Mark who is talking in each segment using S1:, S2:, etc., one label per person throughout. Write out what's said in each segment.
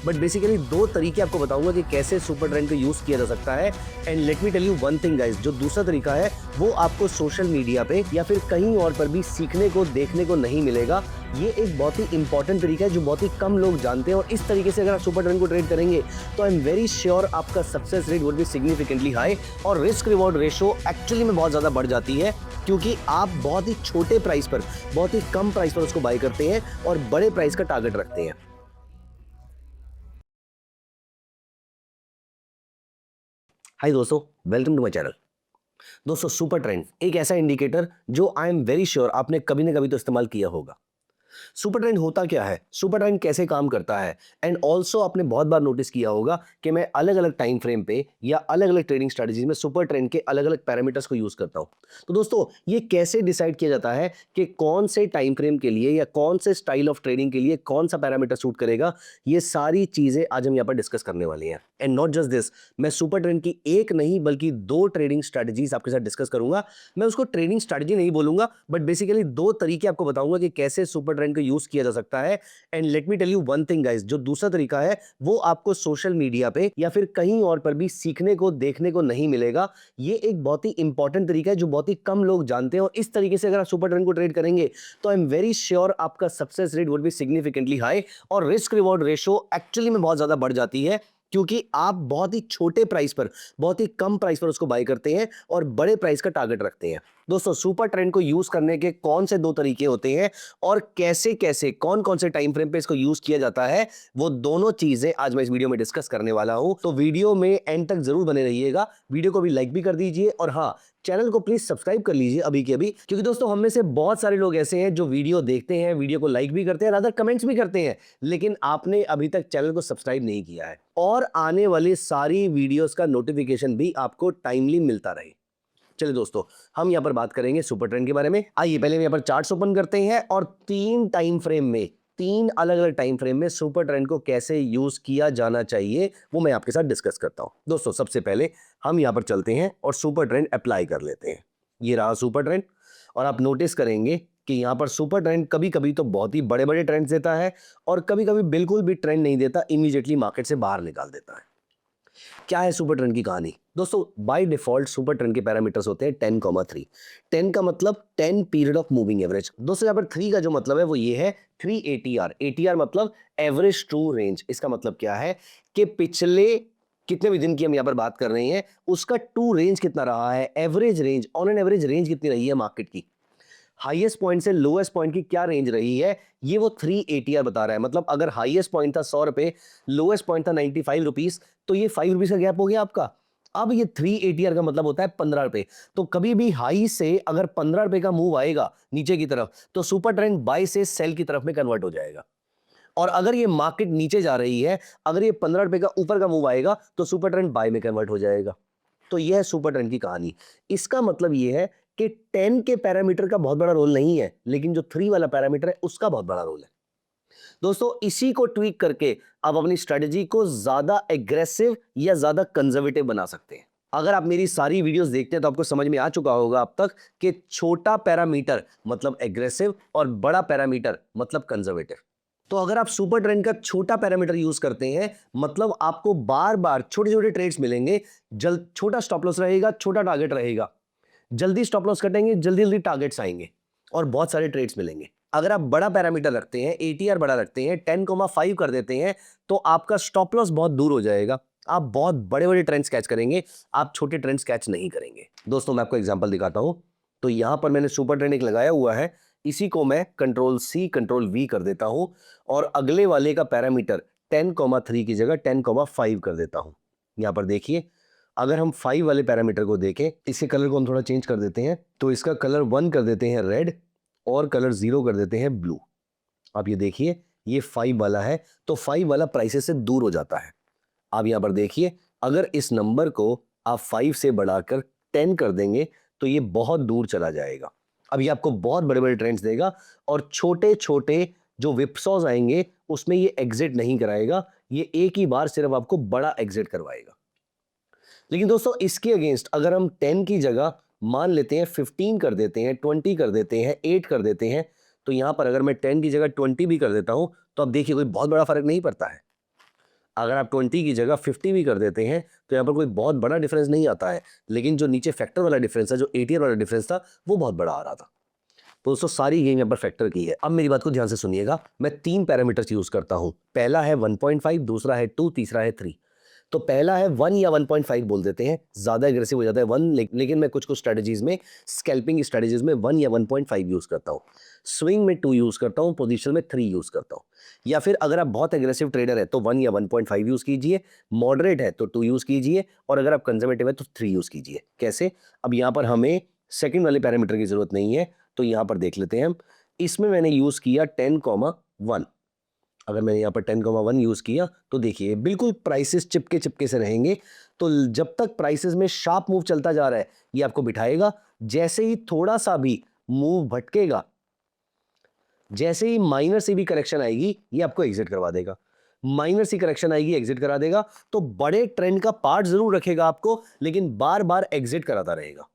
S1: But basically दो तरीके आपको बताऊंगा कि कैसे सुपर ट्रेंड को यूज किया जा सकता है। And let me tell you one thing guys, जो दूसरा तरीका है वो आपको सोशल मीडिया पे या फिर कहीं और पर भी सीखने को देखने को नहीं मिलेगा। ये एक बहुत ही इंपॉर्टेंट तरीका है जो बहुत ही कम लोग जानते हैं, और इस तरीके से अगर आप सुपर ट्रेंड को ट्रेड करेंगे तो आई एम वेरी श्योर आपका success rate would be significantly high और रिस्क रिवॉर्ड रेशो एक्चुअली में बहुत ज्यादा बढ़ जाती है, क्योंकि आप बहुत ही छोटे प्राइस पर, बहुत ही कम प्राइस पर उसको बाय करते हैं और बड़े प्राइस का टारगेट रखते हैं। हाय दोस्तों, वेलकम टू माय चैनल। दोस्तों, सुपर ट्रेंड एक ऐसा इंडिकेटर जो आई एम वेरी श्योर आपने कभी ना कभी तो इस्तेमाल किया होगा। सुपर ट्रेंड होता क्या है, सुपर ट्रेंड कैसे काम करता है, एंड ऑल्सो आपने बहुत बार नोटिस किया होगा कि मैं अलग अलग टाइम फ्रेम पे या अलग अलग ट्रेडिंग स्ट्रेटजीज में सुपर ट्रेंड के अलग अलग पैरामीटर्स को यूज करता हूं। तो दोस्तों, ये कैसे डिसाइड किया जाता है कि कौन से टाइम फ्रेम के लिए या कौन से स्टाइल ऑफ ट्रेडिंग के लिए कौन सा पैरामीटर सूट करेगा, ये सारी चीजें आज हम यहाँ पर डिस्कस करने वाली हैं। एंड नॉट जस्ट दिस, मैं सुपर ट्रेंड की एक नहीं बल्कि दो ट्रेडिंग स्ट्रेटजीज आपके साथ डिस्कस करूंगा। मैं उसको ट्रेडिंग स्ट्रेटजी नहीं बोलूंगा, बट बेसिकली दो तरीके आपको बताऊंगा कि कैसे सुपर ट्रेंड को यूज किया जा सकता है। And let me tell you one thing guys, जो दूसरा तरीका है वो आपको सोशल मीडिया पे या फिर कहीं और पर भी सीखने को देखने को नहीं मिलेगा। ये एक बहुत ही इंपॉर्टेंट तरीका है जो बहुत ही कम लोग जानते हैं, और इस तरीके से अगर आप सुपर ट्रेंड को ट्रेड करेंगे तो आई एम वेरी श्योर आपका success rate would be significantly high और रिस्क रिवॉर्ड रेशो एक्चुअली में बहुत ज्यादा बढ़ जाती है, क्योंकि आप बहुत ही छोटे प्राइस पर, बहुत ही कम प्राइस पर उसको बाय करते हैं और बड़े प्राइस का टारगेट रखते हैं। दोस्तों, सुपर ट्रेंड को यूज करने के कौन से दो तरीके होते हैं और कैसे कैसे कौन कौन से टाइम फ्रेम पे इसको यूज किया जाता है, वो दोनों चीजें आज मैं इस वीडियो में डिस्कस करने वाला हूं। तो वीडियो में एंड तक जरूर बने रहिएगा। वीडियो को भी लाइक भी कर दीजिए, और हाँ, चैनल को प्लीज सब्सक्राइब कर लीजिए अभी के अभी, क्योंकि दोस्तों हम में से बहुत सारे लोग ऐसे हैं जो वीडियो देखते हैं, वीडियो को लाइक भी करते हैं, रादर कमेंट्स भी करते हैं, लेकिन आपने अभी तक चैनल को सब्सक्राइब नहीं किया है, और आने वाली सारी वीडियोस का नोटिफिकेशन भी आपको टाइमली मिलता रहे। चलिए दोस्तों, हम यहाँ पर बात करेंगे सुपर ट्रेंड के बारे में। आइए पहले हम यहाँ पर चार्ट्स ओपन करते हैं और तीन टाइम फ्रेम में, तीन अलग अलग टाइम फ्रेम में सुपर ट्रेंड को कैसे यूज किया जाना चाहिए वो मैं आपके साथ डिस्कस करता हूं। दोस्तों, सबसे पहले हम यहाँ पर चलते हैं और सुपर ट्रेंड अप्लाई कर लेते हैं। ये रहा सुपर ट्रेंड, और आप नोटिस करेंगे कि यहाँ पर सुपर ट्रेंड कभी कभी तो बहुत ही बड़े बड़े ट्रेंड्स देता है और कभी कभी बिल्कुल भी ट्रेंड नहीं देता, इमीडिएटली मार्केट से बाहर निकाल देता है। क्या है सुपर ट्रेंड की कहानी? दोस्तों, बाय डिफॉल्ट सुपर ट्रेंड के पैरामीटर्स होते हैं 10,3। 10 का मतलब 10 पीरियड ऑफ मूविंग एवरेज। दोस्तों, यहाँ पर 3 का जो मतलब है वो ये है 3 ATR। ATR मतलब एवरेज ट्रू रेंज। इसका मतलब क्या है कि पिछले कितने भी दिन की हम यहाँ पर बात कर रहे हैं, उसका ट्रू रेंज कितना रहा है, average range, on an average range कितनी रही है मार्केट की, हाईएस्ट पॉइंट से लोएस्ट पॉइंट की क्या रेंज रही है, ये वो 3 ATR बता रहा है। मतलब अगर हाईएस्ट पॉइंट था 100 रुपए, लोएस्ट पॉइंट था 95 रुपीज, तो ये 5 रुपीज का गैप हो गया आपका। अब ये 3 ATR का मतलब होता है 15 रुपए। तो कभी भी हाई से अगर 15 रुपए का मूव आएगा नीचे की तरफ, तो सुपर ट्रेंड बाय से सेल की तरफ में कन्वर्ट हो जाएगा। और अगर ये मार्केट नीचे जा रही है, अगर ये 15 रुपए का ऊपर का मूव आएगा, तो सुपर ट्रेंड बाय में कन्वर्ट हो जाएगा। तो यह है सुपर ट्रेंड की कहानी। इसका मतलब यह है कि 10 के पैरामीटर का बहुत बड़ा रोल नहीं है, लेकिन जो 3 वाला पैरामीटर है उसका बहुत बड़ा रोल है। दोस्तों, इसी को ट्वीक करके आप अपनी स्ट्रेटजी को ज्यादा एग्रेसिव या ज्यादा कंजर्वेटिव बना सकते हैं। अगर आप मेरी सारी वीडियोस देखते हैं तो आपको समझ में आ चुका होगा अब तक कि छोटा पैरामीटर मतलब एग्रेसिव और बड़ा पैरामीटर मतलब कंजर्वेटिव। तो अगर आप सुपर ट्रेंड का छोटा पैरामीटर यूज करते हैं, मतलब आपको बार बार छोटे छोटे ट्रेड्स मिलेंगे, जल्द छोटा स्टॉप लॉस रहेगा, छोटा टारगेट रहेगा, जल्दी स्टॉप लॉस कटेंगे, जल्दी जल्दी टारगेट्स आएंगे और बहुत सारे ट्रेड्स मिलेंगे। अगर आप बड़ा पैरामीटर रखते हैं, ATR बड़ा रखते हैं, 10,5 कर देते हैं, तो आपका स्टॉप लॉस बहुत दूर हो जाएगा। आप बहुत बड़े बड़े ट्रेंड्स कैच करेंगे, आप छोटे ट्रेंड्स कैच नहीं करेंगे। दोस्तों, मैं आपको एग्जांपल दिखाता हूं। तो यहां पर मैंने सुपर ट्रेंड एक लगाया हुआ है, इसी को मैं Ctrl+C Ctrl+V कर देता हूं, और अगले वाले का पैरामीटर 10,3 की जगह 10,5 कर देता हूं। यहां पर देखिए, अगर हम 5 वाले पैरामीटर को देखें, इसके कलर को हम थोड़ा चेंज कर देते हैं, तो इसका कलर 1 कर देते हैं रेड और कलर 0 कर देते हैं ब्लू। आप ये देखिए, ये 5 वाला है, तो 5 वाला प्राइसेस से दूर हो जाता है। आप यहां पर देखिए, अगर इस नंबर को आप 5 से बढ़ाकर 10 कर देंगे, तो ये बहुत दूर चला जाएगा। अब ये आपको बहुत बड़े बड़े ट्रेंड्स देगा, और छोटे छोटे जो विप्सॉज आएंगे उसमें ये एग्जिट नहीं कराएगा, ये एक ही बार सिर्फ आपको बड़ा एग्जिट करवाएगा। लेकिन दोस्तों, इसके अगेंस्ट अगर हम 10 की जगह मान लेते हैं 15 कर देते हैं, 20 कर देते हैं, 8 कर देते हैं, तो यहां पर अगर मैं 10 की जगह 20 भी कर देता हूं, तो अब देखिए कोई बहुत बड़ा फर्क नहीं पड़ता है। अगर आप 20 की जगह 50 भी कर देते हैं तो यहाँ पर कोई बहुत बड़ा डिफरेंस नहीं आता है, लेकिन जो नीचे फैक्टर वाला डिफरेंस है, जो एटीआर वाला डिफरेंस था, वो बहुत बड़ा आ रहा था। तो दोस्तों सारी गेम यहाँ पर फैक्टर की है। अब मेरी बात को ध्यान से सुनिएगा, मैं 3 पैरामीटर्स यूज करता हूँ। पहला है 1.5, दूसरा है 2, तीसरा है 3। तो पहला है 1 या 1.5 बोल देते हैं, ज्यादा एग्रेसिव हो जाता है 1, लेकिन मैं कुछ कुछ स्ट्रेटजीज में, स्कैल्पिंग स्ट्रेटजीज में 1 या 1.5 यूज करता हूँ। स्विंग में 2 यूज करता हूँ, पोजीशन में 3 यूज करता हूँ। या फिर अगर आप बहुत एग्रेसिव ट्रेडर है तो 1 या 1.5 यूज कीजिए, मॉडरेट है तो 2 यूज कीजिए, और अगर आप कंजर्वेटिव है तो 3 यूज कीजिए। कैसे? अब यहाँ पर हमें सेकंड वाले पैरामीटर की जरूरत नहीं है, तो यहाँ पर देख लेते हैं हम। इसमें मैंने यूज किया 10,1। अगर मैंने यहाँ पर 10,1 यूज किया तो देखिए बिल्कुल प्राइसेस चिपके चिपके से रहेंगे। तो जब तक प्राइसेस में शार्प मूव चलता जा रहा है ये आपको बिठाएगा। जैसे ही थोड़ा सा भी मूव भटकेगा, जैसे ही माइनर से भी करेक्शन आएगी, ये आपको एग्जिट करवा देगा। माइनर सी करेक्शन आएगी, एग्जिट करा देगा। तो बड़े ट्रेंड का पार्ट जरूर रखेगा आपको, लेकिन बार बार एग्जिट कराता रहेगा।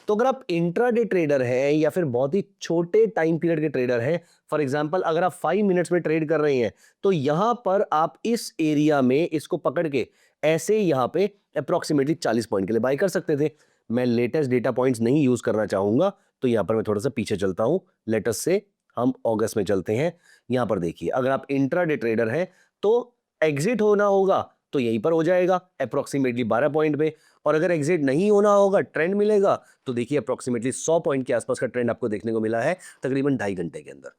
S1: तो अगर आप इंट्राडे ट्रेडर हैं या फिर बहुत ही छोटे टाइम पीरियड के ट्रेडर हैं, फॉर एग्जांपल अगर आप 5 मिनट्स में ट्रेड कर रहे हैं, तो यहां पर आप इस एरिया में इसको पकड़ के ऐसे यहां पे अप्रोक्सीमेटली 40 पॉइंट के लिए बाय कर सकते थे। मैं लेटेस्ट डेटा पॉइंट्स नहीं यूज करना चाहूंगा, तो यहां पर मैं थोड़ा सा पीछे चलता हूं। लेटेस्ट से हम अगस्त में चलते हैं। यहां पर देखिए, अगर आप इंट्राडे ट्रेडर हैं तो एग्जिट होना होगा तो यहीं पर हो जाएगा अप्रोक्सीमेटली 12 पॉइंट पे, और अगर एग्जिट नहीं होना होगा, ट्रेंड मिलेगा, तो देखिए अप्रोक्सीमेटली 100 पॉइंट के आसपास का ट्रेंड आपको देखने को मिला है तकरीबन 2.5 घंटे के अंदर।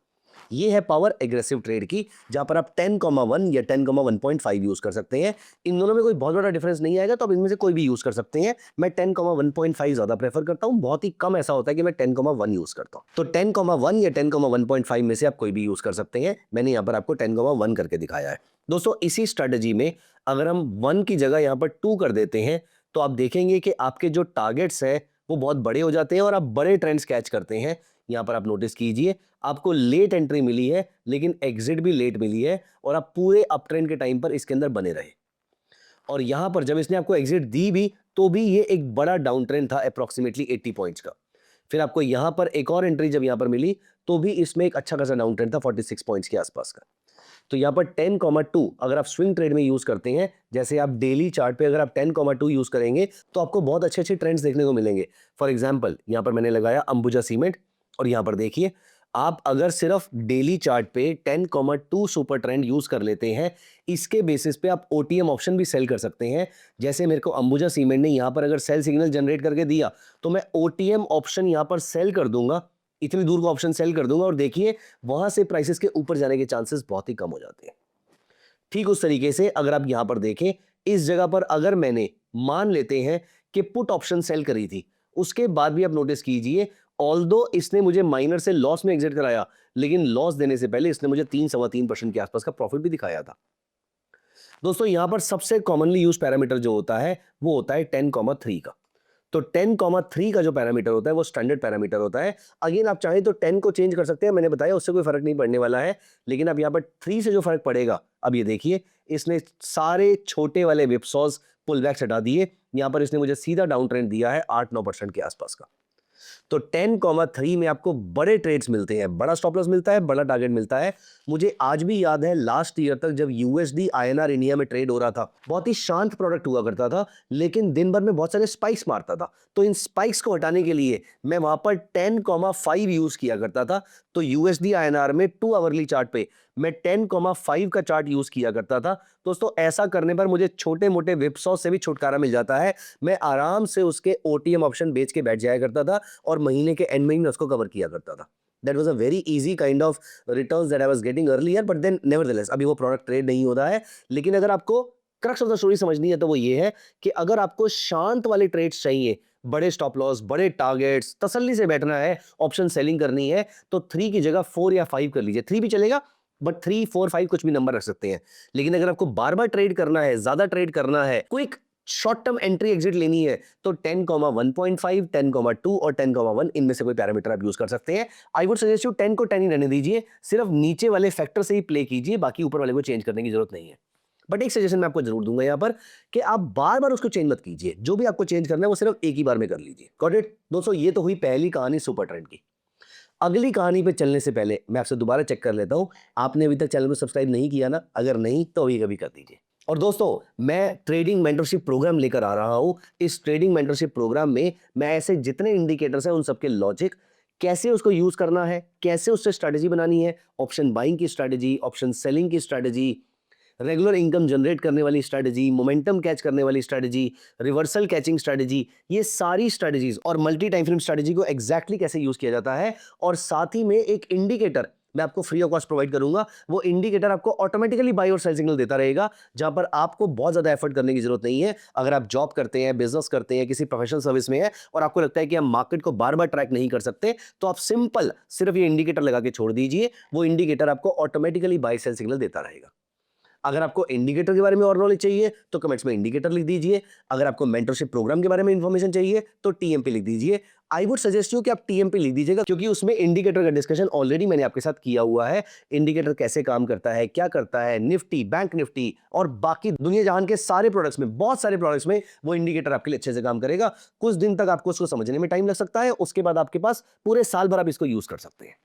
S1: ये है पावर एग्रेसिव ट्रेड की, जहां पर आप 10,1 या 10,1.5 यूज कर सकते हैं। इन दोनों में कोई बहुत बड़ा डिफरेंस नहीं आएगा, तो आप इनमें से कोई भी यूज कर सकते हैं। मैं 10,1.5 ज्यादा प्रेफर करता हूं, बहुत ही कम ऐसा होता है कि मैं 10,1 यूज करता हूं। तो 10,1 या 10,1.5 में से आप कोई भी यूज कर सकते हैं। मैंने यहां पर आपको 10,1 करके दिखाया है। दोस्तों इसी स्ट्रेटजी में अगर हम 1 की जगह यहां पर 2 कर देते हैं, तो आप देखेंगे कि आपके जो टारगेट्स हैं वो बहुत बड़े हो जाते हैं और आप बड़े ट्रेंड्स कैच करते हैं। यहां पर आप नोटिस कीजिए, आपको लेट एंट्री मिली है, लेकिन एग्जिट भी लेट मिली है, और आप पूरे अप ट्रेंड के टाइम पर इसके अंदर बने रहे। और यहां पर जब इसने आपको एग्जिट दी भी, तो भी ये एक बड़ा डाउन ट्रेंड था अप्रोक्सीमेटली 80 पॉइंट्स का। फिर आपको यहां पर एक और एंट्री जब यहां पर मिली, तो भी इसमें एक अच्छा खासा डाउन ट्रेंड था 46 पॉइंट्स के आसपास का। तो यहां पर 10,2 अगर आप स्विंग ट्रेड में यूज करते हैं, जैसे आप डेली चार्ट पे अगर आप 10,2 यूज करेंगे, तो आपको बहुत अच्छे अच्छे ट्रेंड्स देखने को मिलेंगे। फॉर एग्जांपल यहां पर मैंने लगाया अंबुजा सीमेंट, और यहां पर देखिए, आप अगर सिर्फ डेली चार्ट पे 10,2 सुपर ट्रेंड यूज कर लेते हैं, इसके बेसिस पे आप ओटीएम ऑप्शन भी सेल कर सकते हैं। जैसे मेरे को अंबुजा सीमेंट ने यहां पर अगर सेल सिग्नल जनरेट करके दिया, तो मैं ओटीएम ऑप्शन यहां पर सेल कर दूंगा, इतनी दूर का ऑप्शन सेल कर दूंगा, और देखिए वहां से प्राइसेस के ऊपर जाने के चांसेस बहुत ही कम हो जाते हैं। ठीक उस तरीके से अगर आप यहां पर देखें, इस जगह पर अगर मैंने मान लेते हैं कि पुट ऑप्शन सेल करी थी, उसके बाद भी आप नोटिस कीजिए, ऑल्दो इसने मुझे माइनर से लॉस में एग्जिट कराया, लेकिन लॉस देने से पहले इसने मुझे 3-3.25% के आसपास का प्रॉफिट भी दिखाया था। दोस्तों यहां पर सबसे कॉमनली यूज पैरामीटर जो होता है वो होता है 10,3 का। तो 10,3 का जो पैरामीटर होता है वो स्टैंडर्ड पैरामीटर होता है। अगेन आप चाहें तो 10 को चेंज कर सकते हैं, मैंने बताया उससे कोई फर्क नहीं पड़ने वाला है, लेकिन अब यहाँ पर 3 से जो फर्क पड़ेगा, अब ये देखिए, इसने सारे छोटे वाले विपसॉस पुल बैक्स हटा दिए। यहाँ पर इसने मुझे सीधा डाउन ट्रेंड दिया है 8-9% के आसपास का। तो 10,3 में आपको बड़े ट्रेड्स मिलते हैं, बड़ा स्टॉप लॉस मिलता है, बड़ा टारगेट मिलता है। मुझे आज भी याद है लास्ट ईयर तक जब यूएसडी आईएनआर इंडिया में ट्रेड हो रहा था, बहुत ही शांत प्रोडक्ट हुआ करता था, लेकिन दिन भर में बहुत सारे स्पाइक्स मारता था। तो इन स्पाइक्स को हटाने के लिए मैं वहां पर 10,5 यूज किया करता था। तो यूएसडी आईएनआर में 2 आवरली चार्ट पे मैं 10,5 का चार्ट यूज किया करता था। दोस्तों ऐसा करने पर मुझे छोटे मोटे विपसॉस से भी छुटकारा मिल जाता है। मैं आराम से उसके ओटीएम ऑप्शन बेच के बैठ जाया करता था, और महीने के एंड में ही मैं उसको कवर किया करता था। That was a very easy kind of returns that I was getting earlier, but then nevertheless अभी वो प्रोडक्ट ट्रेड नहीं होता है। लेकिन अगर आपको क्रक्स ऑफ द स्टोरी समझनी है, तो वो ये है कि अगर आपको शांत वाले ट्रेड्स चाहिए, बड़े स्टॉप लॉस, बड़े टारगेट्स, तसल्ली से बैठना है, ऑप्शन सेलिंग करनी है, तो 3 की जगह 4 या 5 कर लीजिए। 3 भी चलेगा, बट 3, 4, 5 कुछ भी नंबर रख सकते हैं। लेकिन अगर आपको बार बार ट्रेड करना है, ज्यादा ट्रेड करना है, quick short term entry exit लेनी है, तो 10,1.5, 10,2 और 10,1 इनमें से कोई पैरामीटर आप यूज कर सकते हैं। आई वुड सजेस्ट यू 10 को 10 ही रहने दीजिए, सिर्फ नीचे वाले फैक्टर से ही प्ले कीजिए, बाकी ऊपर वाले को चेंज करने की जरूरत नहीं है। बट एक सजेशन मैं आपको जरूर दूंगा यहां पर, कि आप बार बार उसको चेंज मत कीजिए, जो भी आपको चेंज करना है वो सिर्फ एक ही बार में कर लीजिए। Got it? दोस्तों ये तो हुई पहली कहानी सुपर ट्रेंड की। अगली कहानी पे चलने से पहले मैं आपसे दोबारा चेक कर लेता हूं, आपने अभी तक चैनल को सब्सक्राइब नहीं किया ना? अगर नहीं तो अभी कभी कर दीजिए। और दोस्तों मैं ट्रेडिंग मेंटरशिप प्रोग्राम लेकर आ रहा हूं। इस ट्रेडिंग मेंटरशिप प्रोग्राम में मैं ऐसे जितने इंडिकेटर्स हैं उन सबके लॉजिक, कैसे उसको यूज करना है, कैसे उससे स्ट्रैटेजी बनानी है, ऑप्शन बाइंग की स्ट्रैटेजी, ऑप्शन सेलिंग की स्ट्रैटेजी, रेगुलर इनकम जनरेट करने वाली स्ट्रैटेजी, मोमेंटम कैच करने वाली स्ट्रैटेजी, रिवर्सल कैचिंग स्ट्रैटेजी, ये सारी स्ट्रैटेजीज और मल्टी टाइम फ्रेम स्ट्रैटेजी को एग्जैक्टली कैसे यूज किया जाता है। और साथ ही में एक इंडिकेटर मैं आपको फ्री ऑफ कॉस्ट प्रोवाइड करूंगा। वो इंडिकेटर आपको ऑटोमेटिकली बाय और सेल सिग्नल देता रहेगा, जहां पर आपको बहुत ज्यादा एफर्ट करने की जरूरत नहीं है। अगर आप जॉब करते हैं, बिजनेस करते हैं, किसी प्रोफेशनल सर्विस में है और आपको लगता है कि हम मार्केट को बार बार ट्रैक नहीं कर सकते, तो आप सिंपल सिर्फ ये इंडिकेटर लगा के छोड़ दीजिए। वो इंडिकेटर आपको ऑटोमेटिकली बाय सेल सिग्नल देता रहेगा। अगर आपको इंडिकेटर के बारे में और नॉलेज चाहिए तो कमेंट्स में इंडिकेटर लिख दीजिए। अगर आपको मेंटरशिप प्रोग्राम के बारे में इंफॉर्मेशन चाहिए तो टीएमपी लिख दीजिए। आई वुड सजेस्ट यू कि आप टीएमपी लिख दीजिएगा, क्योंकि उसमें इंडिकेटर का डिस्कशन ऑलरेडी मैंने आपके साथ किया हुआ है। इंडिकेटर कैसे काम करता है, क्या करता है, निफ्टी, बैंक निफ्टी और बाकी दुनिया जहान के सारे प्रोडक्ट्स में, बहुत सारे प्रोडक्ट्स में वो इंडिकेटर आपके लिए अच्छे से काम करेगा। कुछ दिन तक आपको उसको समझने में टाइम लग सकता है, उसके बाद आपके पास पूरे साल भर आप इसको यूज कर सकते हैं।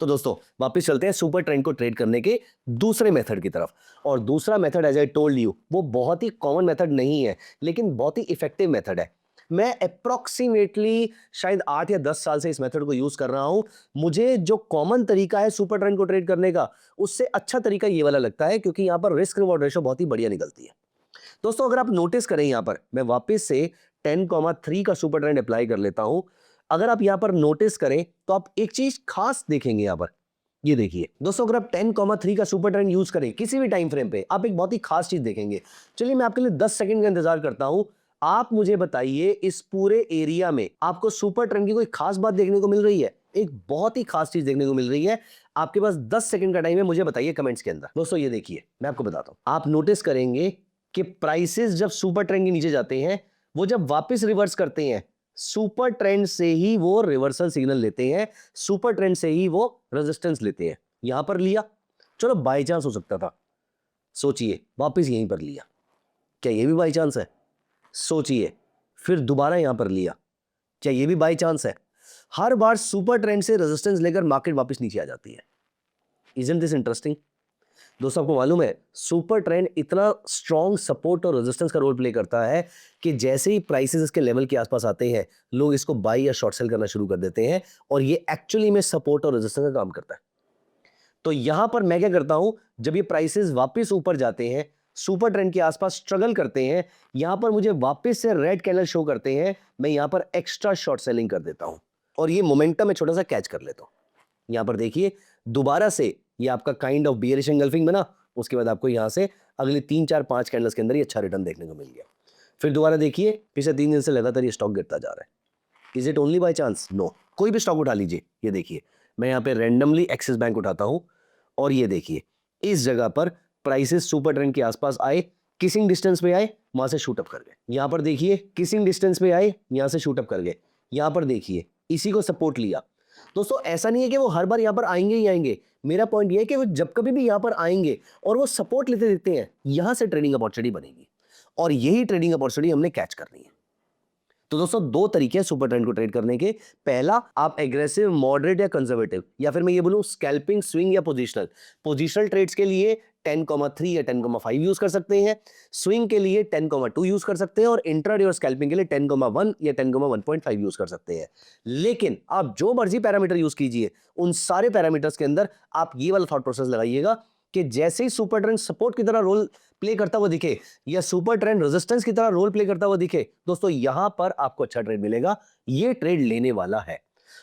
S1: तो दोस्तों वापस चलते हैं सुपर ट्रेंड को ट्रेड करने के दूसरे मेथड की तरफ। और दूसरा method as I told you वो बहुत ही कॉमन मेथड नहीं है, लेकिन बहुत ही इफेक्टिव मेथड है। मैं अप्रोक्सीमेटली शायद 8 या 10 साल से इस मेथड को यूज कर रहा हूं। मुझे जो कॉमन तरीका है सुपर ट्रेंड को ट्रेड करने का, उससे अच्छा तरीका ये वाला लगता है, क्योंकि यहां पर रिस्क रिवॉर्ड रेशो बहुत ही बढ़िया निकलती है। दोस्तों अगर आप नोटिस करें, यहां पर मैं वापस से 10,3 का सुपर ट्रेंड अप्लाई कर लेता हूं। अगर आप यहां पर नोटिस करें तो आप एक चीज खास देखेंगे यहां पर। ये देखिए दोस्तों, अगर आप 10,3 का सुपर ट्रेंड यूज करें किसी भी टाइम फ्रेम पे, आप एक बहुत ही खास चीज देखेंगे। चलिए मैं आपके लिए 10 सेकंड का इंतजार करता हूं। आप मुझे बताइए इस पूरे एरिया में आपको सुपर ट्रेंड की कोई खास बात देखने को मिल रही है? एक बहुत ही खास चीज देखने को मिल रही है। आपके पास 10 सेकंड का टाइम है, मुझे बताइए कमेंट्स के अंदर। दोस्तों ये देखिए मैं आपको बताता हूं, आप नोटिस करेंगे कि प्राइसेस जब सुपर ट्रेंड के नीचे जाते हैं, वो जब वापस रिवर्स करते हैं, सुपर ट्रेंड से ही वो रिवर्सल सिग्नल लेते हैं, सुपर ट्रेंड से ही वो रेजिस्टेंस लेते हैं। यहां पर लिया, चलो बाय चांस हो सकता था, सोचिए वापस यहीं पर लिया, क्या ये भी बाय चांस है? सोचिए फिर दोबारा यहां पर लिया, क्या ये भी बाय चांस है? हर बार सुपर ट्रेंड से रेजिस्टेंस लेकर मार्केट वापस नीचे आ जाती है। Isn't this interesting? दोस्तों आपको मालूम है सुपर ट्रेंड इतना स्ट्रॉन्ग सपोर्ट और रेजिस्टेंस का रोल प्ले करता है कि जैसे ही प्राइसेस इसके लेवल के आसपास आते हैं, लोग इसको बाय या शॉर्ट सेल करना शुरू कर देते हैं, और ये एक्चुअली में सपोर्ट और रेजिस्टेंस का काम करता है। तो यहां पर मैं क्या करता हूं, जब ये प्राइसेस वापस ऊपर जाते हैं, सुपर ट्रेंड के आसपास स्ट्रगल करते हैं, यहां पर मुझे वापस से रेड कैंडल शो करते हैं, मैं यहां पर एक्स्ट्रा शॉर्ट सेलिंग कर देता हूं और ये मोमेंटम में छोटा सा कैच कर लेता हूं। यहां पर देखिए दोबारा से ये आपका काइंड ऑफ बियरिश एंगल्फिंग बना, उसके बाद आपको यहां से अगले 3 4 5 कैंडल्स के अंदर ये अच्छा रिटर्न देखने को मिल गया। फिर दोबारा देखिए पिछले 3 दिन से लगातार ये स्टॉक गिरता जा रहा है। Is it only by chance? No. कोई भी स्टॉक उठा लीजिए, ये देखिए मैं यहां पे रैंडमली एक्सिस बैंक उठाता हूं और ये देखिए इस जगह पर प्राइसेस सुपर ट्रेंड के आसपास आए, किसिंग डिस्टेंस पे आए, वहां से शूट अप कर गए। यहां पर देखिए किसिंग डिस्टेंस पे आए, यहां से शूट अप कर गए। यहां पर देखिए इसी को सपोर्ट लिया। दोस्तों ऐसा नहीं है कि वो हर बार यहां पर आएंगे ही आएंगे, मेरा पॉइंट ये है कि वो जब कभी भी यहां पर आएंगे और वो सपोर्ट लेते दिखते हैं, यहां से ट्रेडिंग अपॉर्चुनिटी बनेगी और यही ट्रेडिंग अपॉर्चुनिटी हमने कैच करनी है। तो दोस्तों दो तरीके हैं सुपर ट्रेंड को ट्रेड करने के। पहला, आप एग्रेसिव, मॉडरेट या कंजर्वेटिव, या फिर मैं ये बोलूं स्कैल्पिंग, स्विंग या पोजिशनल। पोजिशनल ट्रेड्स के लिए 10,3 या 10,5 यूज कर सकते हैं, स्विंग के लिए 10,2 यूज कर सकते हैं और इंट्राडे और स्कैल्पिंग के लिए 10,1 या 10,1.5 यूज कर सकते हैं। लेकिन आप जो मर्जी पैरामीटर यूज कीजिए, उन सारे पैरामीटर्स के अंदर आप ये वाला थॉट प्रोसेस लगाइएगा कि जैसे ही सुपर ट्रेंड सपोर्ट की तरह रोल प्ले करता हुआ दिखे या सुपर ट्रेंड रेजिस्टेंस की तरह रोल प्ले करता हुआ दिखे, दोस्तों यहां पर आपको अच्छा ट्रेड मिलेगा, ये ट्रेड लेने वाला है।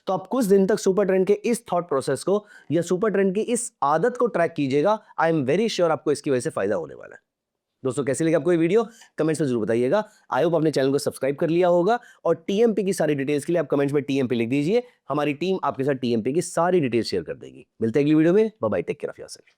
S1: तो आप कुछ दिन तक सुपर ट्रेंड के इस थॉट प्रोसेस को या सुपर ट्रेंड की इस आदत को ट्रैक कीजिएगा। आई एम वेरी श्योर आपको इसकी वजह से फायदा होने वाला है। दोस्तों कैसी लगी आपको ये वीडियो, कमेंट्स में जरूर बताइएगा। आई होप आपने चैनल को सब्सक्राइब कर लिया होगा और टीएमपी की सारी डिटेल्स के लिए आप कमेंट्स में टीएमपी लिख दीजिए। हमारी टीम आपके साथ टीएमपी की सारी डिटेल्स शेयर कर देगी। मिलते हैं अगली वीडियो में। Bye bye, take care of yourself.